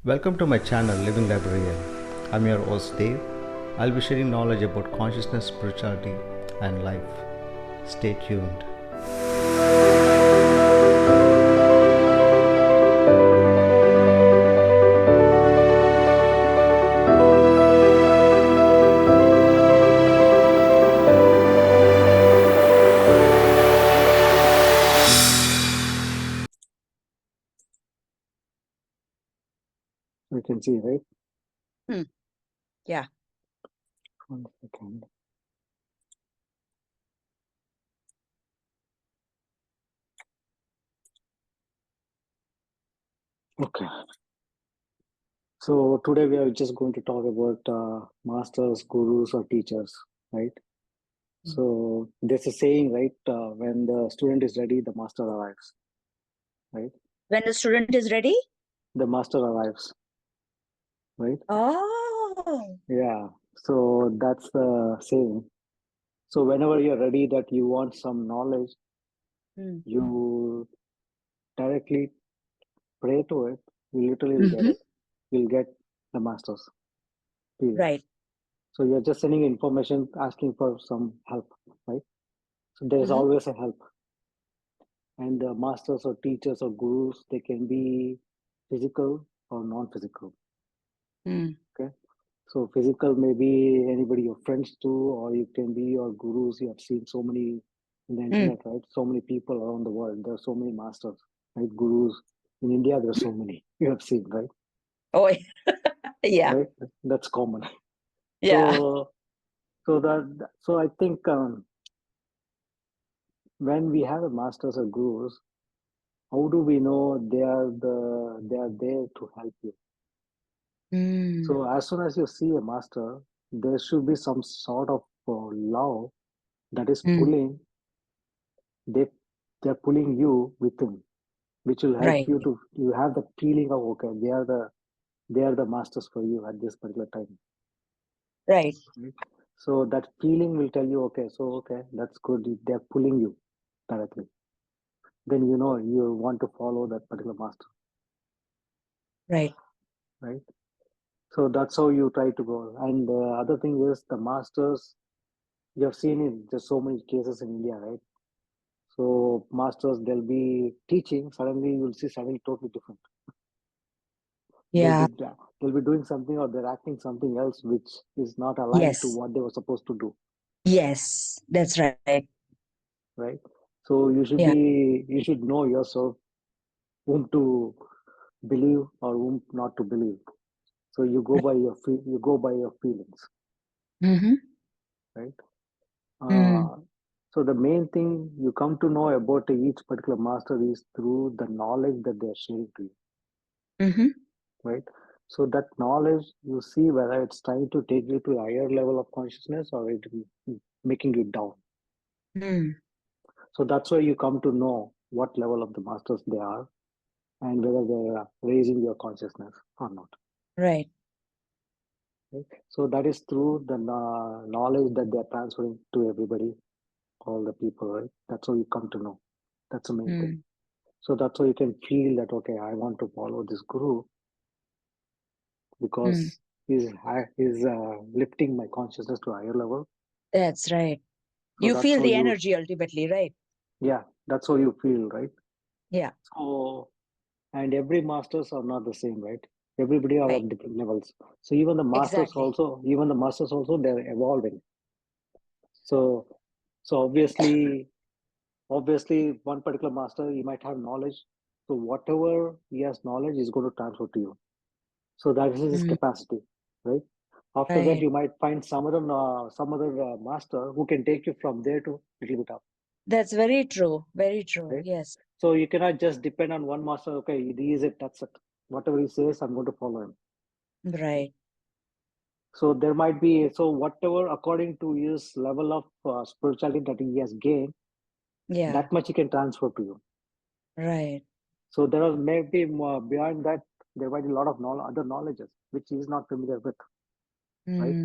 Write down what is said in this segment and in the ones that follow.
Welcome to my channel Living Librarian. I'm your host Dave. I'll be sharing knowledge about consciousness, spirituality, and life. Stay tuned. We can see, right? Yeah. 1 second. Okay. So today we are just going to talk about masters, gurus, or teachers, right? So there's a saying, right? When the student is ready, the master arrives, right? When the student is ready? The master arrives, right? Oh. Yeah. So that's the saying. So whenever you're ready that you want some knowledge, you directly pray to it. You literally will get it. You'll get the masters. Period. Right. So you're just sending information, asking for some help, right? So there is always a help. And the masters or teachers or gurus, they can be physical or non-physical. Okay. So physical may be anybody, your friends too, or you can be your gurus. You have seen so many in the internet, right? So many people around the world. There are so many masters, right? Gurus. In India, there are so many. You have seen, right? Oh, yeah. Right? That's common. Yeah. So I think when we have a masters or gurus, how do we know they are there to help you? So as soon as you see a master, there should be some sort of law that is pulling. They're pulling you with him, which will help Right. you to you have the feeling of okay, they are the masters for you at this particular time. Right. So that feeling will tell you okay, so okay, that's good. They're pulling you directly. Then you know you want to follow that particular master. Right. Right. So that's how you try to go. And the other thing is the masters, you have seen in just so many cases in India, right? So masters, they'll be teaching, suddenly you'll see something totally different. Yeah. They'll be doing something or they're acting something else which is not aligned to Yes. what they were supposed to do. Yes. That's right. Right. So you should know yourself whom to believe or whom not to believe. So you go by your feelings, right? So the main thing you come to know about each particular master is through the knowledge that they are sharing to you, right? So that knowledge, you see whether it's trying to take you to a higher level of consciousness or it making you down. So that's why you come to know what level of the masters they are and whether they are raising your consciousness or not. Right. Right? So that is through the knowledge that they are transferring to everybody, all the people, right? That's how you come to know. That's the main thing. So that's how you can feel that, okay, I want to follow this guru because he's lifting my consciousness to a higher level. That's right. So You that's feel how the energy ultimately, right? yeah, that's how you feel, right? Yeah. So, and every masters are not the same, right? Everybody are Right. of different levels. So even the masters Exactly. also, they're evolving. So, so obviously, one particular master, he might have knowledge. So whatever he has knowledge is going to transfer to you. So that is his capacity, right? After that, Right. you might find some other master who can take you from there to little bit up, That's very true. Very true. right? Yes. So you cannot just depend on one master. Okay, he is it. That's it. Whatever he says, I'm going to follow him. Right. So there might be whatever according to his level of spirituality that he has gained, Yeah. that much he can transfer to you. Right. So there are maybe beyond that there might be a lot of other knowledges which he is not familiar with, right?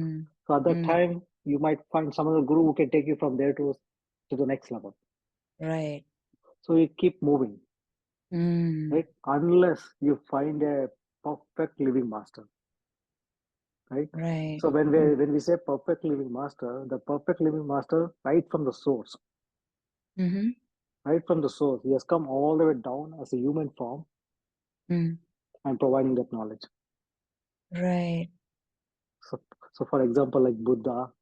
So at that time you might find some other guru who can take you from there to the next level. Right. So you keep moving, right? Unless you find a perfect living master, right? Right. So when we say perfect living master, the perfect living master, right from the source, Mm-hmm. right from the source, he has come all the way down as a human form Mm. and providing that knowledge. Right. So, so for example, like Buddha,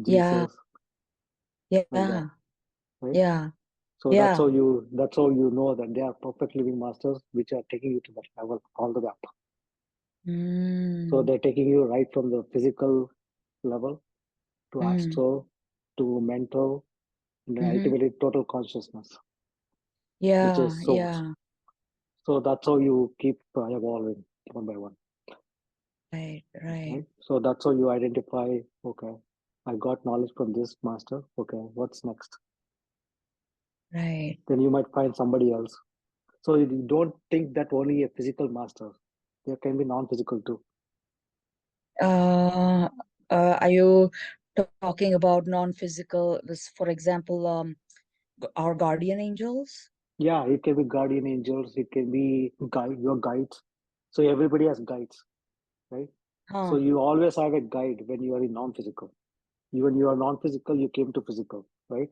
Yeah. Jesus, like that, Yeah. right? Yeah. So Yeah. that's how you know that they are perfect living masters, which are taking you to that level all the way up. So Mm. they're taking you right from the physical level to Mm. astral to mental and then Mm-hmm. ultimately total consciousness, which Yeah. is source. Yeah. So that's how you keep evolving one by one, Right. Right. right? So that's how you identify, okay, I got knowledge from this master. Okay, what's next? Right. Then you might find somebody else. So you don't think that only a physical master. There can be non-physical too. Uh, are you talking about non-physical, this, for example, our guardian angels? Yeah, it can be guardian angels. It can be your guides. So everybody has guides, right? So Huh. you always have a guide when you are in non-physical. Even you are non-physical, you came to physical, right?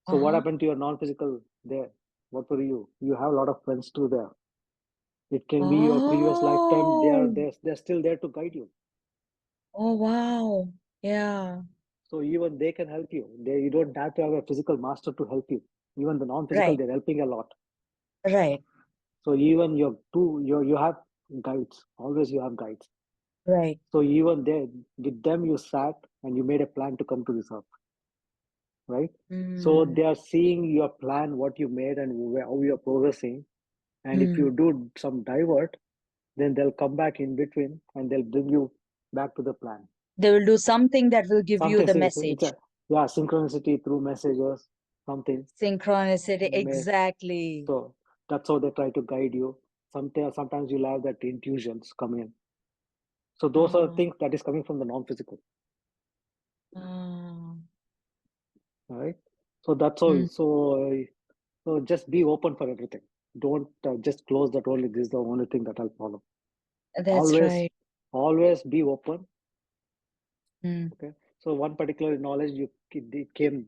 So what Uh-huh. happened to your non-physical there? What were you? You have a lot of friends too there. It can be your previous lifetime. Oh. They're still there to guide you. Oh, wow. Yeah. So even they can help you. You don't have to have a physical master to help you. Even the non-physical, Right. they're helping a lot. Right. So even you have guides. Always you have guides. Right. So even there, with them you sat and you made a plan to come to this earth, right? So Mm. they are seeing your plan, what you made, and how you're progressing. And if Mm. you do some divert, then they'll come back in between and they'll bring you back to the plan. They will do something that will give you Sometimes the it's message. a synchronicity through messages, something. Synchronicity. May Exactly. so that's how they try to guide you. Sometimes you'll have that intuitions come in. So those are Oh. things that is coming from the non-physical, Oh. right? So that's all. Mm. So just be open for everything. Don't just close that only. This is the only thing that I'll follow. That's Always, right. always be open. Mm. Okay. So one particular knowledge it came.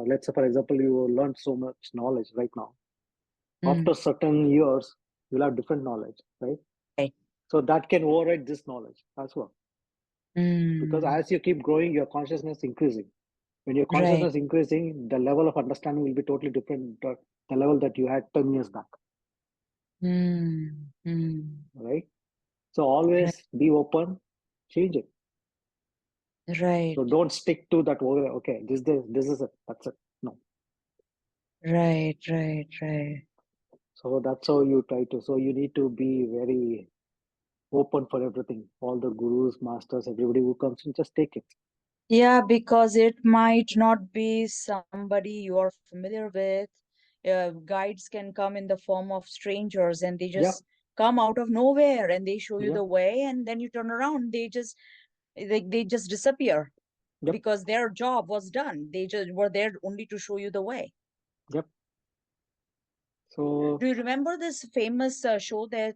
Let's say, for example, you learned so much knowledge right now. Mm. After certain years, you'll have different knowledge, right? Right. So that can override this knowledge as well. Because Mm. as you keep growing, your consciousness increasing. When your Right. consciousness increasing, the level of understanding will be totally different. The level that you had 10 years back, Mm. Mm. right? So Right. always be open, change it. Right. So don't stick to that. Okay, this is it. That's it. No. Right. Right. Right. So that's how you try to. So you need to be very open for everything. All the gurus, masters, everybody who comes in, just take it. Yeah, because it might not be somebody you are familiar with. Guides can come in the form of strangers and they Yeah, just come out of nowhere and they show you yeah, the way and then you turn around. They just disappear yep, because their job was done. They just were there only to show you the way. yep. So Do you remember this famous show that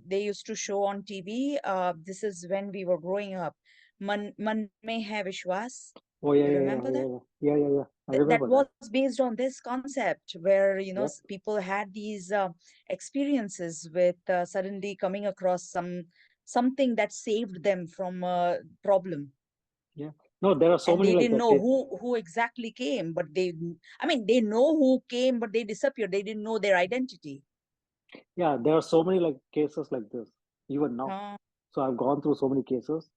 they used to show on TV? This is when we were growing up. Man Mein Hai Vishwas. oh yeah, You yeah, yeah, remember that? yeah, yeah, yeah, yeah. I That remember that. was based on this concept where Yep, people had these experiences with suddenly coming across something that saved them from a problem, yeah. No, there are so and many they like didn't that. know who exactly came, but they know who came, but they disappeared. They didn't know their identity. Yeah, there are so many like cases like this even now. uh, So I've gone through so many cases.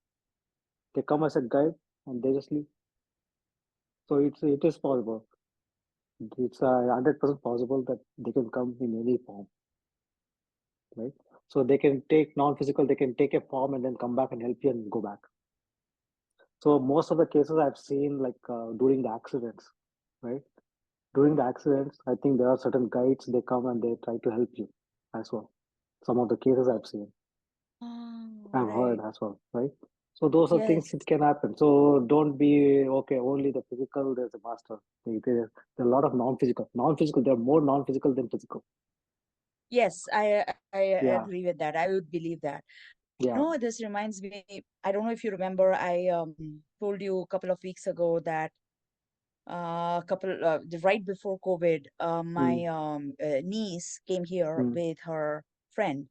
They come as a guide and they just leave. So it is possible. It's 100% possible that they can come in any form, right? So they can take non-physical, they can take a form and then come back and help you and go back. So most of the cases I've seen like during the accidents, right? During the accidents, I think there are certain guides, they come and they try to help you as well. Some of the cases I've seen, I've heard right. as well, right? So those are things Yes. it can happen. So don't be okay, only the physical, there's a master. There are a lot of non-physical. Non-physical, there are more non-physical than physical. Yes, I Yeah, agree with that. I would believe that. yeah. This reminds me, I don't know if you remember, I told you a couple of weeks ago that right before COVID, Mm, my niece came here mm, with her friend,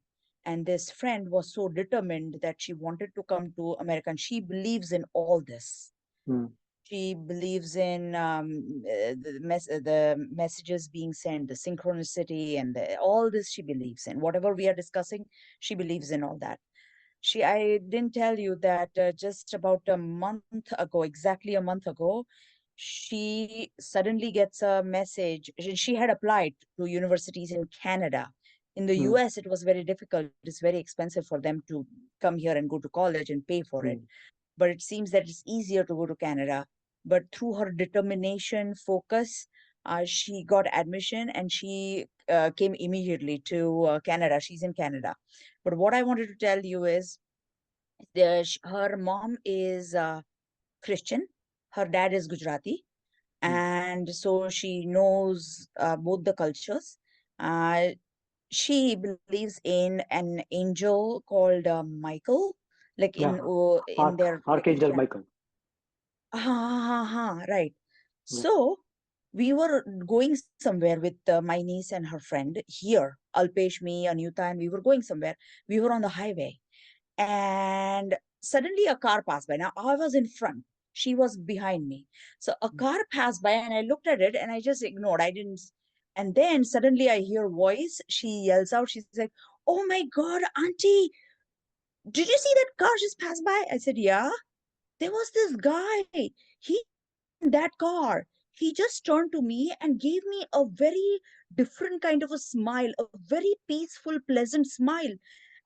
and this friend was so determined that she wanted to come to America, and she believes in all this. mm, She believes in the messages being sent, the synchronicity, and all this she believes in. Whatever we are discussing, she believes in all that. I didn't tell you that just about a month ago, exactly a month ago, she suddenly gets a message. She had applied to universities in Canada. In the mm, US, it was very difficult. It's very expensive for them to come here and go to college and pay for it. mm, But it seems that it's easier to go to Canada. But through her determination, focus, she got admission and she came immediately to Canada. She's in Canada. But what I wanted to tell you is her mom is Christian, her dad is Gujarati, mm. and so she knows both the cultures. Uh, she believes in an angel called Michael, like Yeah, in their Archangel Christian. Michael. Right. Yeah. So we were going somewhere with my niece and her friend here, Alpesh, me, Anyuta, and we were going somewhere. We were on the highway, and suddenly a car passed by. Now I was in front, she was behind me. So a car passed by, and I looked at it and I just ignored. I didn't. And then suddenly I hear a voice. She yells out. She's like, "Oh my God, Auntie, did you see that car just pass by?" I said, "Yeah." There was this guy. He in that car. He just turned to me and gave me a very different kind of a smile, a very peaceful, pleasant smile.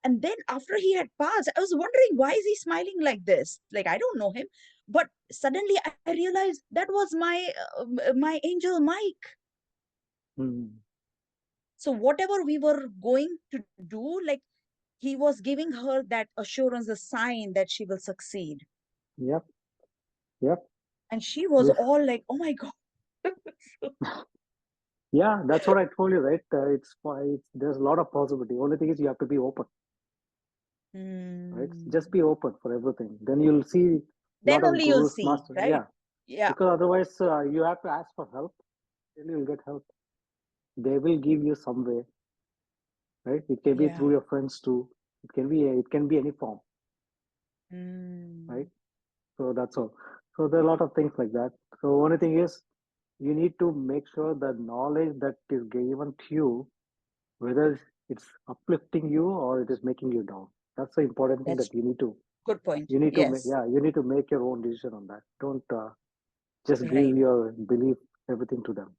And then after he had passed, I was wondering, why is he smiling like this? Like, I don't know him. But suddenly I realized that was my angel Mike. Mm. So whatever we were going to do, like, he was giving her that assurance, the sign that she will succeed. Yep, yep. And she was This, all like, "Oh my God." yeah, that's what I told you, right? It's why there's a lot of possibility. Only thing is you have to be open, right? Just Hmm. be open for everything. Then you'll see a Then lot of only you'll gurus, see, masters. right? Yeah, Yeah, because otherwise you have to ask for help. Then you'll get help. They will give you some way, right? It can be yeah. through your friends too. It can be any form, right? Mm. So that's all. So there are a lot of things like that. So only thing is you need to make sure the knowledge that is given to you, whether it's uplifting you or it is making you down. That's the important thing That's that you need to good point. you need to make. Yes, Yeah, you need to make your own decision on that. Don't just give right, your belief everything to them.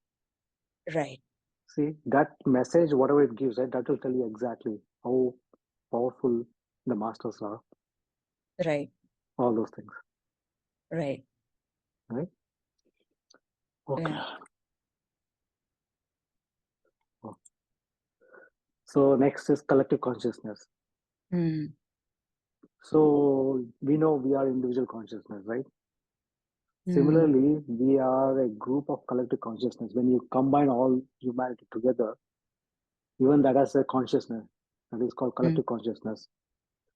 right, See that message, whatever it gives, right? That will tell you exactly how powerful the masters are. right, All those things, right. right? Okay. Yeah. So next is collective consciousness. Mm. So we know we are individual consciousness, right? Mm. Similarly, we are a group of collective consciousness. When you combine all humanity together, even that has a consciousness that is called Mm. collective consciousness.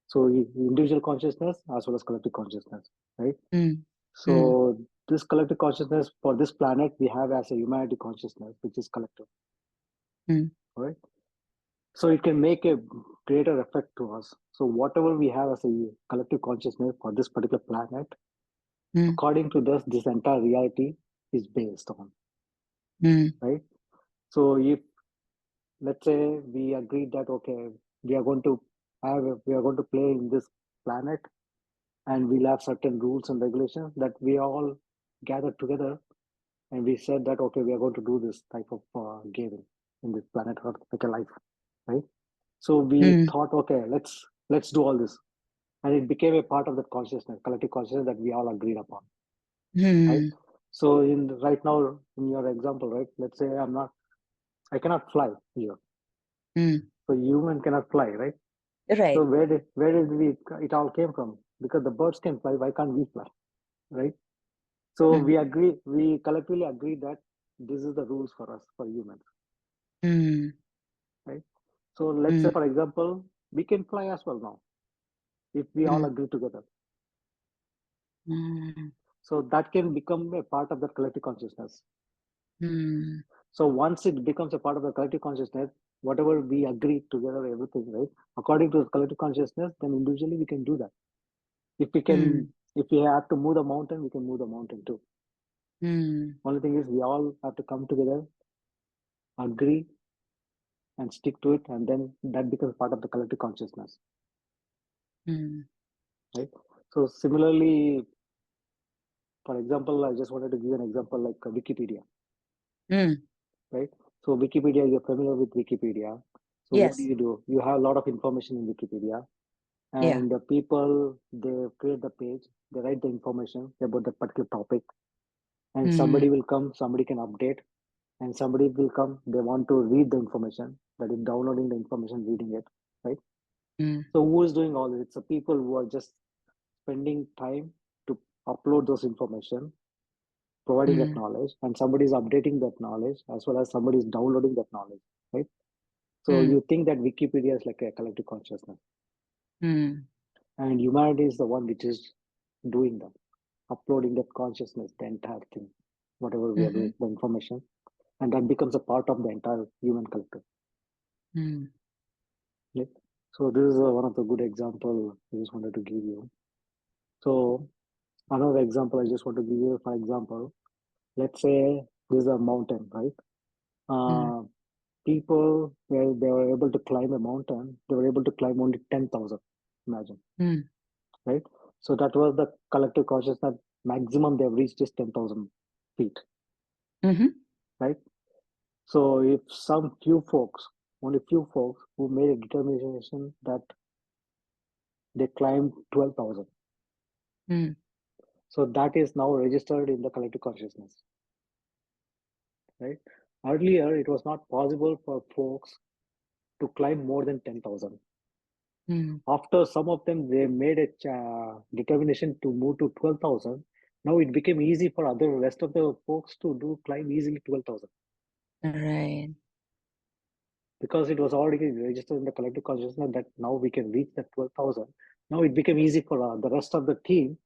So individual consciousness as well as collective consciousness, right? Mm. Mm. So this collective consciousness for this planet we have as a humanity consciousness, which is collective, Mm. right? So it can make a greater effect to us. So whatever we have as a collective consciousness for this particular planet, Mm. according to this entire reality is based on, Mm. right? So if let's say we agreed that okay, we are going to we are going to play in this planet and we'll have certain rules and regulations that we all gathered together and we said that okay, we are going to do this type of gaming in this planet Earth like a life, right? So we Mm. thought okay, let's do all this, and it became a part of that consciousness, collective consciousness that we all agreed upon, right? Mm. So in right now in your example, right, let's say I cannot fly here, Mm. so human cannot fly, right? So Right. where did we it all came from? Because the birds can fly, why can't we fly, right? So Mm. we collectively agreed that this is the rules for us, for humans, Mm. right? So let's say, for example, we can fly as well now if we all agree together. So that can become a part of the collective consciousness. So once it becomes a part of the collective consciousness, whatever we agree together, everything, right? According to the collective consciousness, then individually we can do that. If we have to move the mountain, we can move the mountain too. Only thing is we all have to come together, agree, and stick to it, and then that becomes part of the collective consciousness. Right? So similarly, for example, I just wanted to give an example like Wikipedia. Right? So Wikipedia, you're familiar with Wikipedia. So what Yes. do? You have a lot of information in Wikipedia, and the people, they create the page, they write the information about the particular topic, and somebody will come, somebody can update, and somebody will come, they want to read the information, that is downloading the information, reading it, right? So who is doing all this? It's the people who are just spending time to upload those information, providing that knowledge, and somebody is updating that knowledge as well as somebody is downloading that knowledge, right? So you think that Wikipedia is like a collective consciousness, and humanity is the one which is doing that, uploading that consciousness, the entire thing, whatever we are doing, the information, and that becomes a part of the entire human collective. Right? So this is one of the good example I just wanted to give you. So another example I just want to give you, for example, let's say this is a mountain, right? People, where they were able to climb a mountain, they were able to climb only 10,000, imagine, right? So that was the collective consciousness, maximum they've reached is 10,000 feet, right? So if some few folks, only few folks who made a determination that they climbed 12,000, so that is now registered in the collective consciousness, right? Earlier, it was not possible for folks to climb more than 10,000. After some of them, they made a determination to move to 12,000. Now it became easy for other rest of the folks to climb easily 12,000. Right. Because it was already registered in the collective consciousness that now we can reach that 12,000. Now it became easy for the rest of the team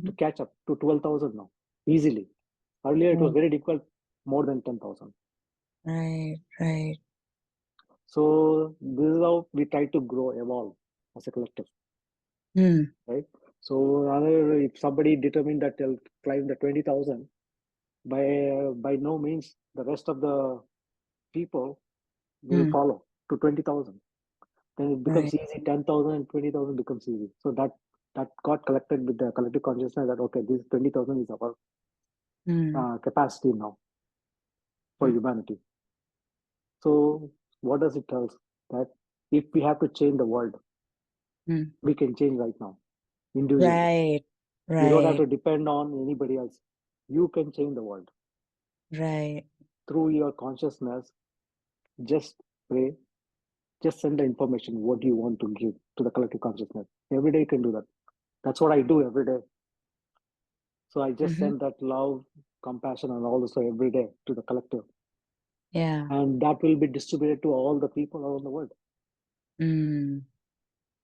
to catch up to 12,000 now, easily. Earlier, it was very difficult, more than 10,000. Right, right. So this is how we try to grow, evolve as a collective, right? So if somebody determined that they'll climb the 20,000, by no means the rest of the people will follow to 20,000. Then it becomes Right. easy. 10,000 and 20,000 becomes easy. So that got collected with the collective consciousness that okay, this 20,000 is our capacity now for humanity. So what does it tell us? That if we have to change the world, we can change right now, individually. Right, You don't have right, to depend on anybody else. You can change the world right. through your consciousness. Just pray, just send the information what you want to give to the collective consciousness. Every day you can do that. That's what I do every day. So I just send that love, compassion, and also every day to the collective. Yeah. And that will be distributed to all the people around the world.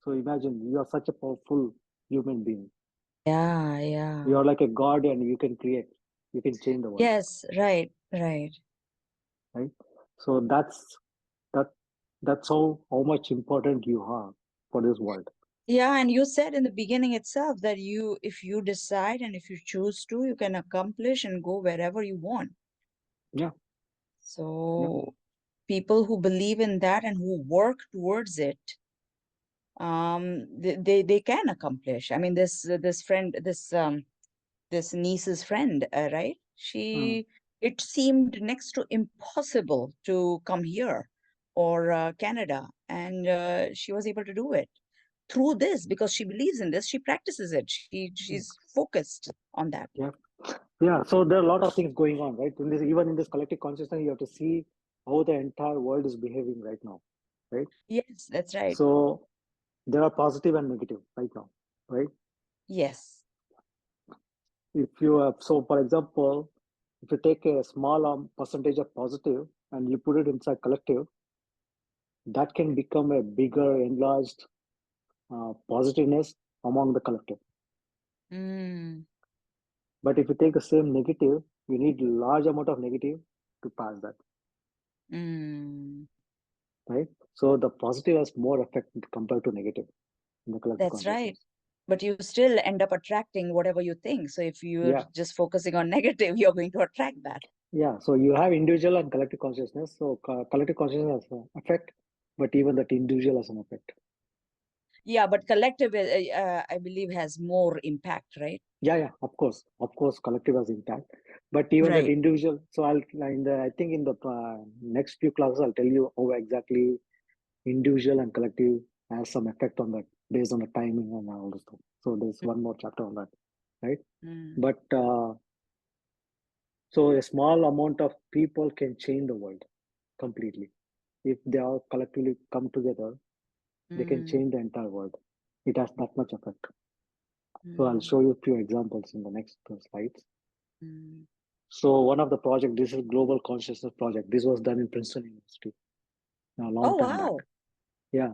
So imagine you are such a powerful human being. Yeah. You are like a god and you can create, you can change the world. Yes, right, right. Right? So that's how much important you are for this world. Yeah, and you said in the beginning itself that if you decide and if you choose to, you can accomplish and go wherever you want. Yeah. So people who believe in that and who work towards it, they can accomplish. I mean, this friend, this niece's friend, right? It seemed next to impossible to come here or Canada, and she was able to do it through this because she believes in this. She practices it. She's focused on that. Yeah. So there are a lot of things going on, right? Even in this collective consciousness, you have to see how the entire world is behaving right now, right? Yes, that's right. So there are positive and negative right now, right? Yes. If you have, so for example, if you take a small percentage of positive and you put it inside collective, that can become a bigger, enlarged positiveness among the collective. Mm. But if you take the same negative, you need large amount of negative to pass that, Mm. right? So the positive has more effect compared to negative in the collective That's right. consciousness. But you still end up attracting whatever you think. So if you're Yeah, just focusing on negative, you're going to attract that. yeah. So you have individual and collective consciousness. So collective consciousness has an effect, but even that individual has an effect. Yeah, but collective, I believe, has more impact, right? Yeah, of course, collective has impact, but even that Right. individual. So I think in the next few classes, I'll tell you how exactly individual and collective has some effect on that based on the timing and all this stuff. So there's one more chapter on that, right? Mm. But so a small amount of people can change the world completely if they all collectively come together. They can Mm. change the entire world. It has that much effect. So I'll Mm. show you a few examples in the next slides. Mm. So one of the project, this is Global Consciousness Project. This was done in Princeton University a long Oh, time back. wow. Yeah.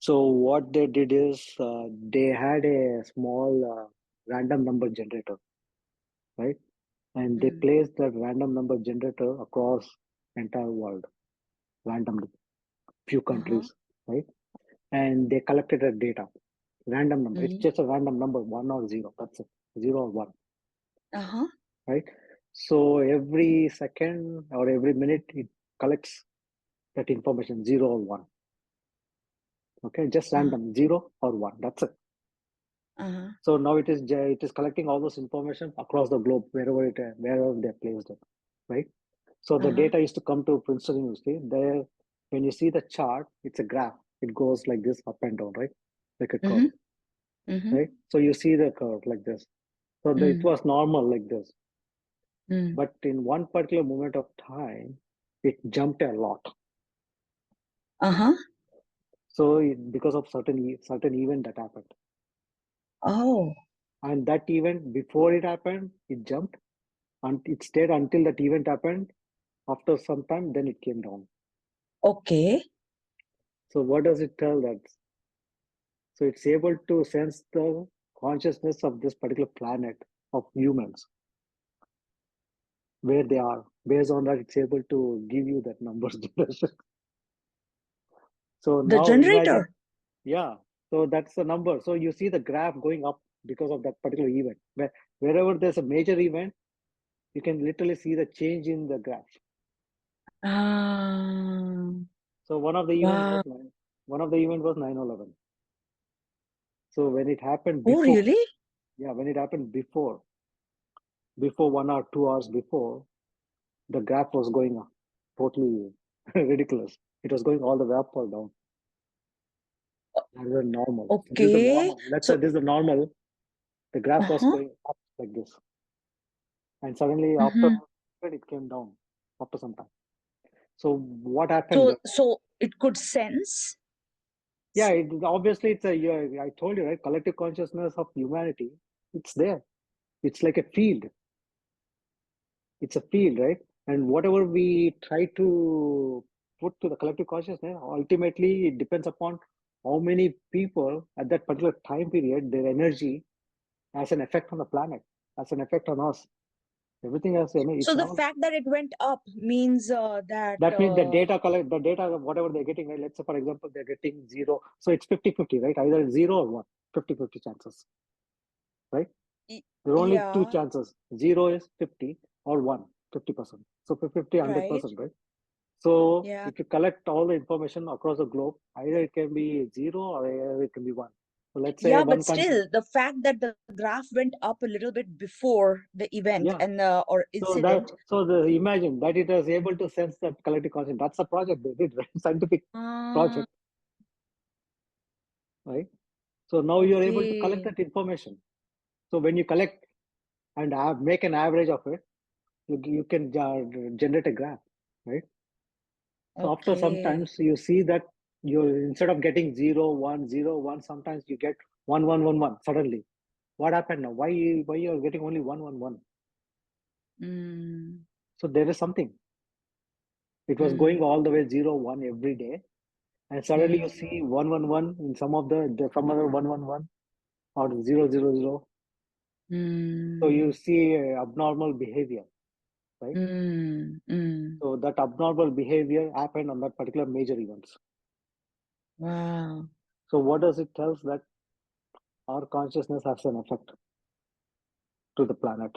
So what they did is they had a small random number generator, right? And they Mm. placed that random number generator across entire world randomly, few Uh-huh. countries, right? And they collected the data, random number. It's Mm. just a random number, 1 or 0. That's it, 0 or 1, Uh-huh. right? So every second or every minute, it collects that information, 0 or 1. Okay, just Uh-huh. random, 0 or 1. That's it. Uh-huh. So now it is collecting all those information across the globe wherever they placed it, right? So the Uh-huh. data used to come to Princeton University. There, when you see the chart, it's a graph. It goes like this up and down, right? Like a curve, Mm-hmm. Mm-hmm. right? So you see the curve like this. So it Mm. was normal like this, Mm. but in one particular moment of time, it jumped a lot. Uh-huh. So because of certain event that happened, Oh, and that event before it happened, it jumped, and it stayed until that event happened. After some time, then it came down. okay. So what does it tell that? So it's able to sense the consciousness of this particular planet of humans, where they are. Based on that, it's able to give you that numbers generation. So The now imagine, generator. yeah. So that's the number. So you see the graph going up because of that particular event. Wherever there's a major event, you can literally see the change in the graph. Ah, So one of the event wow. was 9/11. So when it happened Oh, before, really? yeah, when it happened before 1 or 2 hours before, the graph was going up, totally ridiculous. It was going all the way up or down. That is the normal. So this is the Okay. normal. Let's say So, this is the normal. The graph was uh-huh. going up like this, and suddenly after Mm-hmm. it came down after some time. So what happened So, there? so it could sense. Yeah, obviously it's a. I told you, right? Collective consciousness of humanity. It's there. It's like a field. It's a field, right? And whatever we try to put to the collective consciousness, ultimately it depends upon how many people at that particular time period, their energy has an effect on the planet, has an effect on us. Everything else, So it's the all. fact that it went up means that That means the data, whatever they're getting, right? Let's say, for example, they're getting 0. So it's 50-50, right? Either it's 0 or 1, 50-50 chances, right? There are only two yeah, chances. 0 is 50 or 1, 50%. So 50, right. 100%, right? So Yeah. if you collect all the information across the globe, either it can be 0 or either it can be 1. So let's say Yeah, but one country. still, the fact that the graph went up a little bit before the event Yeah. and or So that incident. so the imagine that it was able to sense that collective consciousness. That's a project they did, right? Scientific Uh, project, right? So now you're able to collect okay. that information. So when you collect and make an average of it, you can generate a graph, right? So after Okay. sometimes you see that you instead of getting 0 1 0 1, sometimes you get 1 1 1 1 suddenly. What happened now? Why you're getting only 1 1 1? Mm, So there is something. It was going mm, all the way 0 1 every day. and suddenly you see 111 in some of some other 111 or 000. So you see abnormal behavior, right? So that abnormal behavior happened on that particular major events. Wow. So what does it tell us? That our consciousness has an effect to the planet,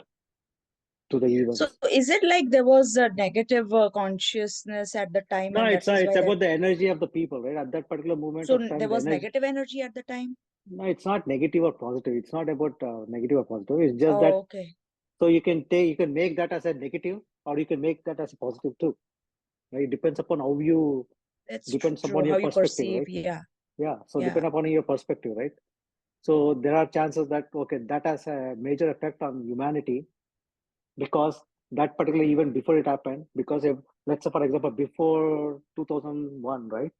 to the events. So is it like there was a negative consciousness at the time, No, and it's that is why about the energy of the people, right? At that particular moment so of time, there the was energy. negative energy at the time? No, it's not negative or positive. It's not about negative or positive. It's just Oh, that. okay. So you can make that as a negative, or you can make that as a positive too. Right? It depends upon how you That's depends true. upon your How you perspective, perceive, right? yeah. Yeah. So Yeah. depend upon your perspective, right? So there are chances that okay, that has a major effect on humanity because that particular event before it happened. Because if, let's say for example before 2001, right?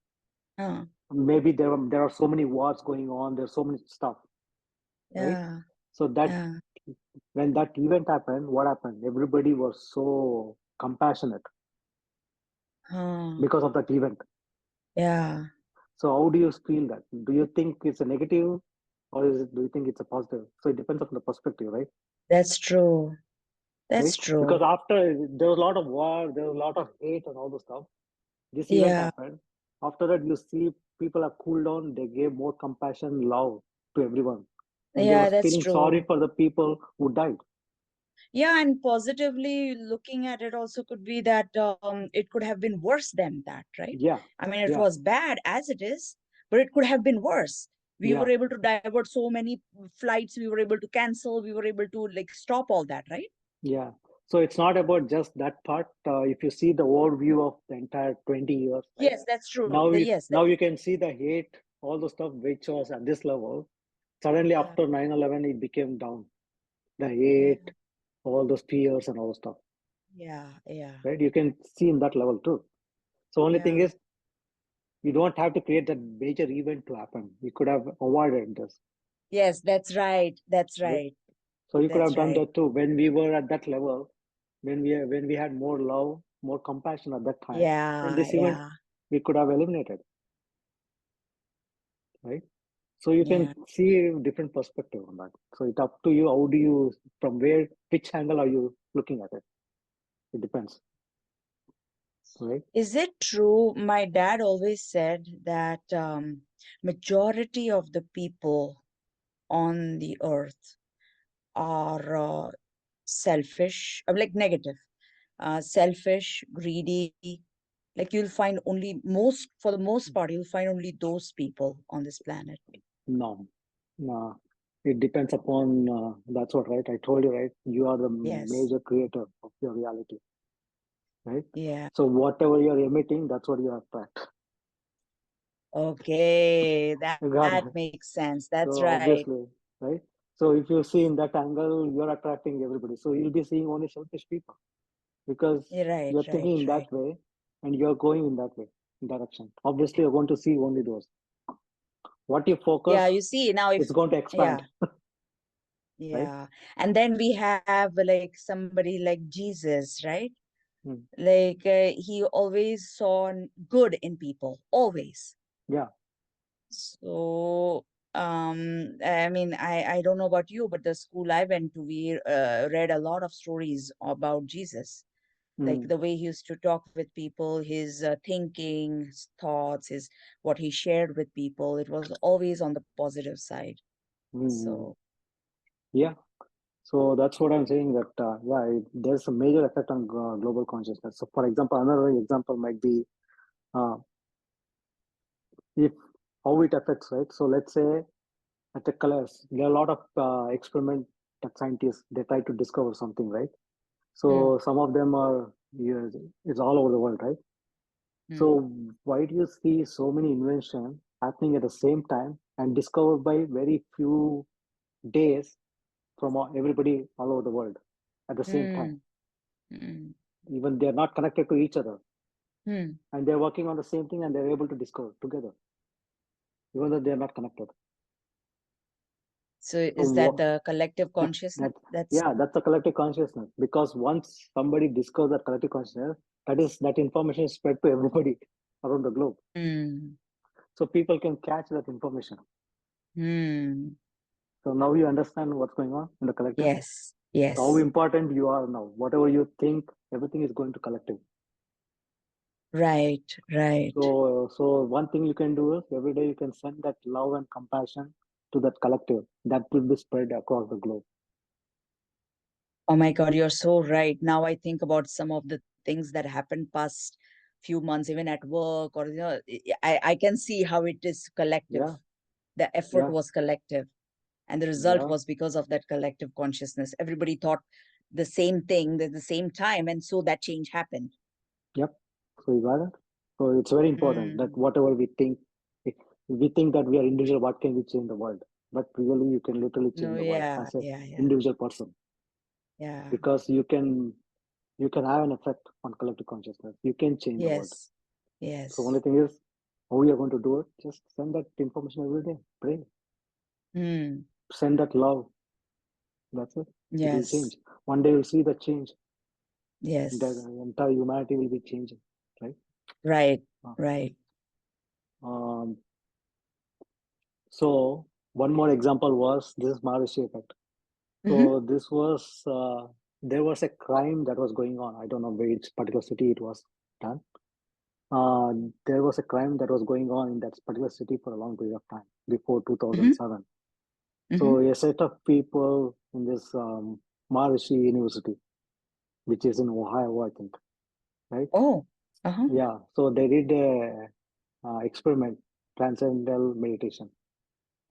Maybe there are so many wars going on. There's so many stuff, right? Yeah. So that Yeah. when that event happened, what happened? Everybody was so compassionate because of that event. Yeah. So how do you feel that? Do you think it's a negative or do you think it's a positive? So it depends on the perspective, right? That's true. That's Right? true. Because after there was a lot of war, there was a lot of hate and all the stuff. This event Yeah. happened. After that, you see people are cooled down. They gave more compassion, love to everyone, and they Yeah, were that's feeling sorry true. for the people who died. Yeah, and positively looking at it also could be that it could have been worse than that, right? Yeah, I mean, it yeah, was bad as it is, but it could have been worse. We yeah, were able to divert so many flights, we were able to cancel, we were able to like stop all that, right? yeah. So it's not about just that part. If you see the overview of the entire 20 years, right? Yes, that's true. Now Yes, now you can see the hate, all the stuff which was at this level. Suddenly yeah, after 9/11, it became down. The yeah, hate, all those fears and all the stuff, yeah, right? You can see in that level too. So only thing yeah. is you don't have to create that major event to happen. You could have avoided this, Yes, that's right. That's right? right. So you could have That's done right. that too when we were at that level, when we had more love, more compassion at that time. Then Yeah, this event yeah, we could have eliminated, right? So you can yeah. see different perspective on that. So it's up to you. How do you, from where, which angle are you looking at it? It depends, right? Is it true? My dad always said that majority of the people on the earth are selfish, like negative, selfish, greedy. Like you'll find only most, for the most part, you'll find only those people on this planet. No, no. It depends upon, that's what, right? I told you, right? You are the Yes. major creator of your reality, right? Yeah. So whatever you're emitting, that's what you attract. Okay. You got That it. makes sense. That's So right. obviously, right? So if you see in that angle, you're attracting everybody. So you'll be seeing only selfish people because You're right, you're right, thinking in that right. way and you're going in that way, direction. Obviously, you're going to see only those. What you Yeah, focus, you see now if it's going to expand, yeah, right? yeah. And then we have like somebody like Jesus, right? Hmm. Like he always saw good in people, always. Yeah. So I mean, I don't know about you, but the school I went to, we read a lot of stories about Jesus, like Hmm. the way he used to talk with people, his thinking, his thoughts, his what he shared with people. It was always on the positive side. Hmm. So Yeah. So that's what I'm saying that, yeah, there's a major effect on global consciousness. So for example, another example might be uh, if how it affects, right? So let's say at the colors, there are a lot of experiment that scientists, they try to discover something, right? mm, So some of them are, yeah, it's all over the world, right? mm, So why do you see so many inventions happening at the same time and discovered by very few days from everybody all over the world at the same time? mm, mm, Even they're not connected to each other mm. and they're working on the same thing and they're able to discover together, even though they're not connected. So So is that the collective consciousness? that That's yeah, that's a collective consciousness because once somebody discovers that collective consciousness, that information is spread to everybody around the globe. mm. so people can catch that information. Hmm. So now you understand what's going on in the collective. Yes. Yes. How important you are now. Whatever you think, everything is going to collective. Right. Right. So one thing you can do is every day you can send that love and compassion to that collective. That will be spread across the globe. Oh my God, you're so right. Now I think about some of the things that happened past few months, even at work, or I can see how it is collective. Yeah, The effort yeah, was collective, and the result yeah. was because of that collective consciousness. Everybody thought the same thing at the same time, and so that change happened. Yep. So you got it. So it's very important that Mm. whatever we think, if we think that we are individual, what can we change the world? But really, you can literally No, change the world yeah, as an yeah, yeah, individual person yeah. because you can have an effect on collective consciousness. You can change the world. Yes, So only yes. thing is how you are going to do it. Just send that information every day. Pray. Mm. Send that love. That's it. It will Yes, change. One day you'll see the change. The yes. entire humanity will be changing. Right. Right, Uh, right. Um, so one more example was this Maharishi effect. Mm-hmm. So this was there was a crime that was going on. I don't know which particular city it was done. Uh, there was a crime that was going on in that particular city for a long period of time before Mm-hmm. 2007. Mm-hmm. So a set of people in this Maharishi University, which is in Ohio, I think, right? Oh, uh-huh, Yeah. So they did a experiment, transcendental meditation,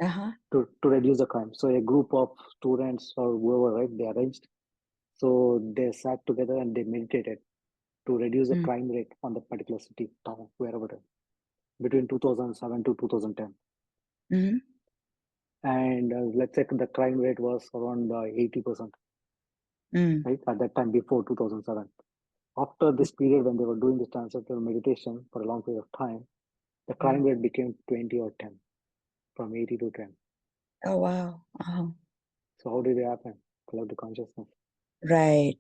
uh-huh. to reduce the crime. So a group of students or whoever, right? They arranged. So they sat together and they meditated to reduce the Mm. crime rate on that particular city, town, wherever it is, between 2007 to 2010. Mm-hmm. And let's say the crime rate was around 80%, Mm. right? At that time before 2007. After this period, when they were doing the transcendental meditation for a long period of time, the crime Mm. rate became 20 or 10, from 80 to 10. Oh, wow. Uh-huh. So how did it happen? Collective consciousness. Right,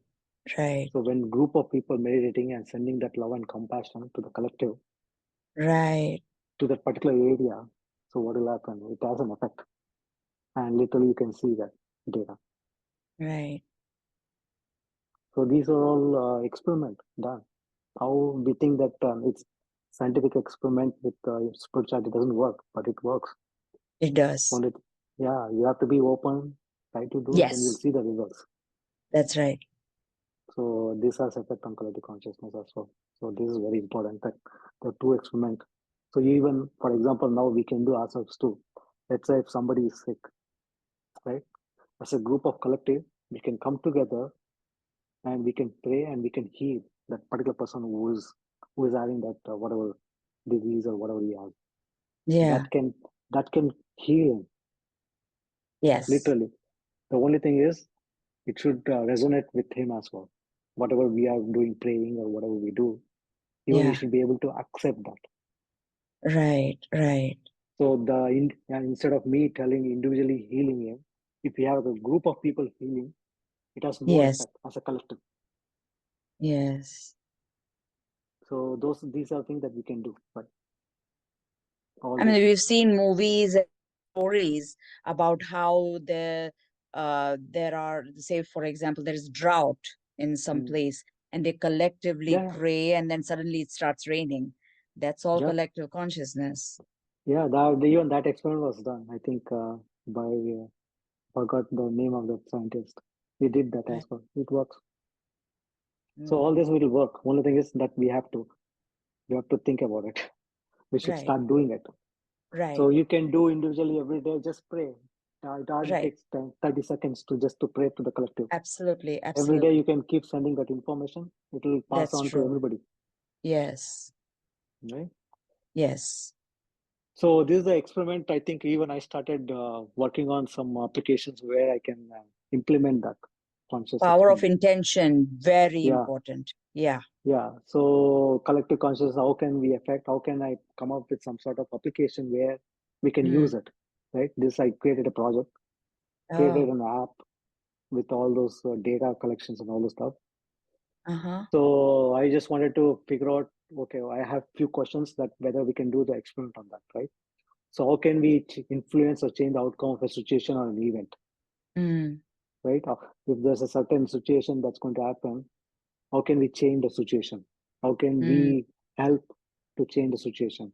right, So when group of people meditating and sending that love and compassion to the collective, right, to that particular area, so what will happen? It has an effect. And literally you can see that data. right. So these are all experiment done. How we think that it's scientific experiment with spirituality doesn't work, but it works. It does. Only, yeah, you have to be open, try to do it, then you'll Yes, see the results. that's right. So this has effect on collective consciousness as well. So this is very important that the two experiment. So even, for example, now we can do ourselves too. Let's say if somebody is sick, right? As a group of collective, we can come together and we can pray and we can heal that particular person who is having that whatever disease or whatever he has. Yeah, That can heal him yes, literally. The only thing is it should resonate with him as well. Whatever we are doing, praying or whatever we do, even he yeah, should be able to accept that. right, right. So instead of me telling individually healing him, if we have a group of people healing, it has more Yes, effect as a collective. yes. So these are things that we can do. But all I mean, this, we've seen movies and stories about how there are, say, for example, there is drought in some mm, place, and they collectively yeah, pray, and then suddenly it starts raining. That's all yeah, collective consciousness. yeah. Even that experiment was done. I think by forgot the name of that scientist. He did that as Right. well. It works. So all Mm. this will work. Only thing is that we have to think about it. We should Right, start doing it. right, So you can do individually every day. Just pray. It hardly right. takes 10, 30 seconds to pray to the collective. Absolutely, Every day you absolutely. can keep sending that information. It will pass That's on to true. everybody. Yes, Right. yes. So this is the experiment. I think even I started working on some applications where I can implement that conscious Power of experiment. intention, very Yeah, important. Yeah. yeah. So collective consciousness, how can we affect? How can I come up with some sort of application where we can use Mm. it? Right. This I created a project, created Oh, an app with all those data collections and all the stuff. uh-huh. So I just wanted to figure out okay, I have few questions that whether we can do the experiment on that, right? So how can we influence or change the outcome of a situation or an event, Mm, right? If there's a certain situation that's going to happen, how can we change the situation? How can mm, we help to change the situation,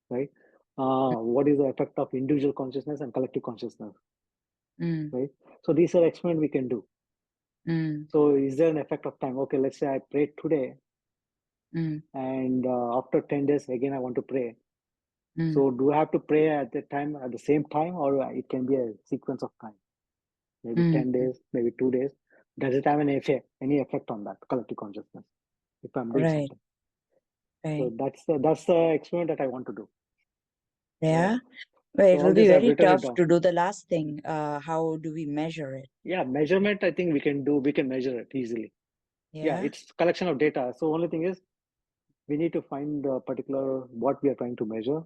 right? What is the effect of individual consciousness and collective consciousness, mm, right? So these are experiments we can do. mm, So is there an effect of time? Okay, let's say I prayed today, mm, and after 10 days again I want to pray. mm, So do I have to pray at the same time, or it can be a sequence of time? Maybe mm. 10 days, maybe 2 days. Does it have any effect on that collective consciousness if I'm doing Right, something? right. So that's the experiment that I want to do. Yeah. So, Well, so it will all be this I've very written it tough down. to do the last thing. How do we measure it? Yeah, measurement, I think we can do, we can measure it easily. Yeah, Yeah. it's collection of data. So only thing is we need to find the particular what we are trying to measure,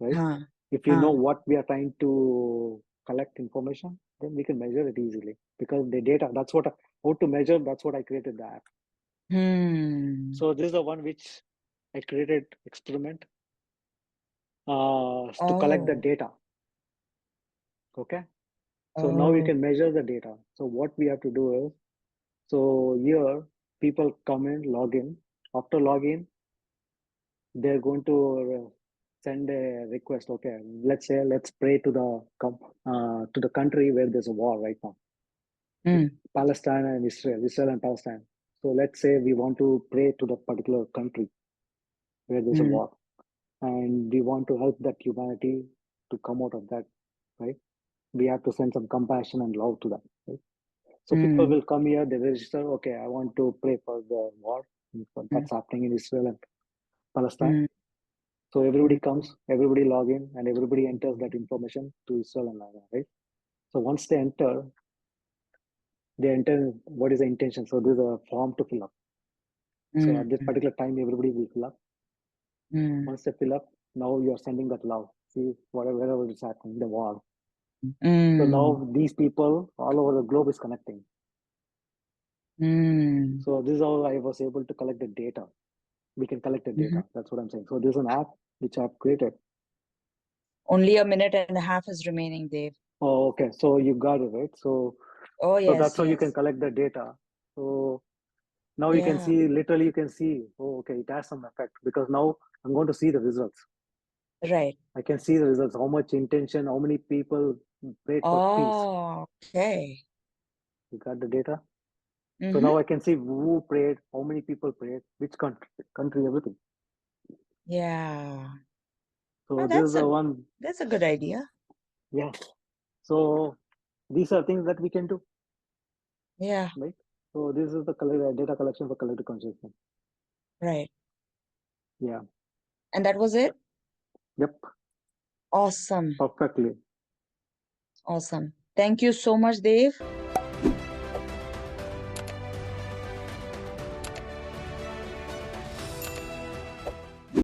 right? Huh. If you know Huh. what we are trying to collect information, then we can measure it easily because the data, that's what, how to measure, that's what I created the app. Hmm. So this is the one which I created experiment to collect the Oh. data. Okay. So now you Oh. can measure the data. So what we have to do is, so here people come in, log in. After login, they're going to send a request. Okay, let's say let's pray to the country where there's a war right now, Mm, Palestine and Israel and Palestine. So let's say we want to pray to the particular country where there's a mm, war, and we want to help that humanity to come out of that, right? We have to send some compassion and love to them, right? So people mm, will come here, they register, okay, I want to pray for the war mm, that's happening in Israel and Palestine. mm, So everybody mm, comes, everybody log in, and everybody enters that information to Israel and Palestine, right? So once they enter what is the intention. So there's a form to fill up. So mm, at this particular time, everybody will fill up. mm, Once they fill up, now you're sending that love. See, wherever is happening, the war. So mm, now these people all over the globe is connecting. mm. So this is how I was able to collect the data. We can collect the Mhm. data. That's what I'm saying. So there's an app which I've created. Only a minute and a half is remaining, Dave. Oh, okay. So you got it, right? Oh, So that's yes, how you can yes. collect the data. So now you can Yeah, see, literally you can see, oh, okay, it has some effect because now I'm going to see the results. right. I can see the results, how much intention, how many people prayed for peace. Oh, okay. You got the data? So Mm-hmm. now I can see who prayed, how many people prayed, which country, everything. Yeah. So Oh, this is the one, that's a good idea. yeah. So these are things that we can do, Yeah, right? So this is the data collection for collective consciousness. right. Yeah. And that was it? Yep. Awesome. Perfectly. Awesome. Thank you so much, Dave.